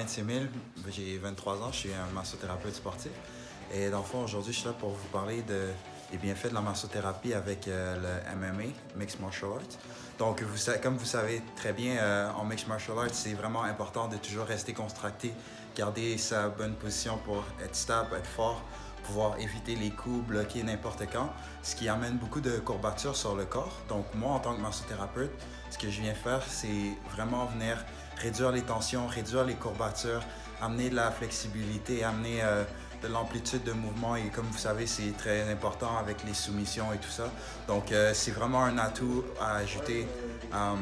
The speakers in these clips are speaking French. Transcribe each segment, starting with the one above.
Alain Tsémil, j'ai 23 ans, je suis un massothérapeute sportif. Et dans le fond, aujourd'hui, je suis là pour vous parler des bienfaits de la massothérapie avec le MMA, Mixed Martial Arts. Donc, comme vous savez très bien, en Mixed Martial Arts, c'est vraiment important de toujours rester contracté, garder sa bonne position pour être stable, être fort, pouvoir éviter les coups, bloquer n'importe quand, ce qui amène beaucoup de courbatures sur le corps. Donc, moi, en tant que massothérapeute, ce que je viens faire, c'est vraiment venir réduire les tensions, réduire les courbatures, amener de la flexibilité, amener de l'amplitude de mouvement. Et comme vous savez, c'est très important avec les soumissions et tout ça. Donc, c'est vraiment un atout à ajouter à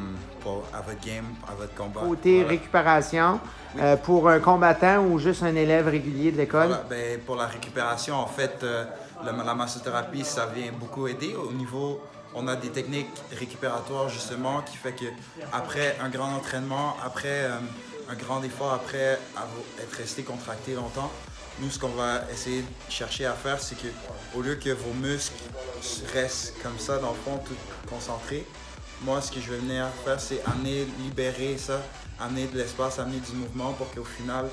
votre game, à votre combat. Côté récupération, Oui. Pour un combattant ou juste un élève régulier de l'école? Voilà, ben, pour la récupération, en fait, la massothérapie, ça vient beaucoup aider au niveau. On a des techniques récupératoires justement qui fait que après un grand entraînement, après un grand effort, après être resté contracté longtemps, nous ce qu'on va essayer de chercher à faire, c'est que au lieu que vos muscles restent comme ça dans le fond, tout concentrés, moi ce que je vais venir faire, c'est libérer ça, amener de l'espace, amener du mouvement pour qu'au final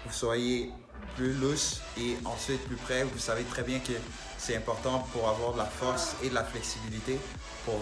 vous soyez plus lousse et ensuite plus près. Vous savez très bien que c'est important pour avoir de la force et de la flexibilité pour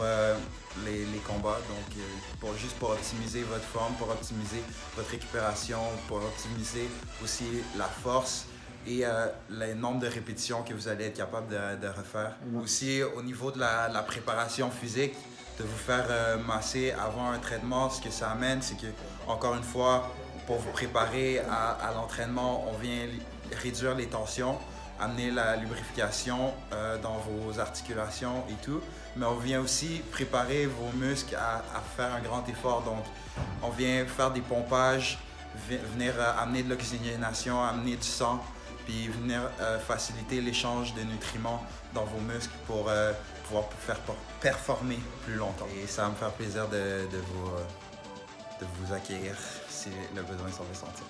les combats. Donc, juste pour optimiser votre forme, pour optimiser votre récupération, pour optimiser aussi la force et le nombre de répétitions que vous allez être capable de refaire. Aussi, au niveau de la préparation physique, de vous faire masser avant un traitement, ce que ça amène, c'est que, encore une fois, pour vous préparer à l'entraînement, on vient réduire les tensions, amener la lubrification dans vos articulations et tout. Mais on vient aussi préparer vos muscles à faire un grand effort. Donc, on vient faire des pompages, venir amener de l'oxygénation, amener du sang, puis venir faciliter l'échange de nutriments dans vos muscles pour pouvoir faire performer plus longtemps. Et ça va me faire plaisir de vous accueillir si le besoin s'en fait sentir.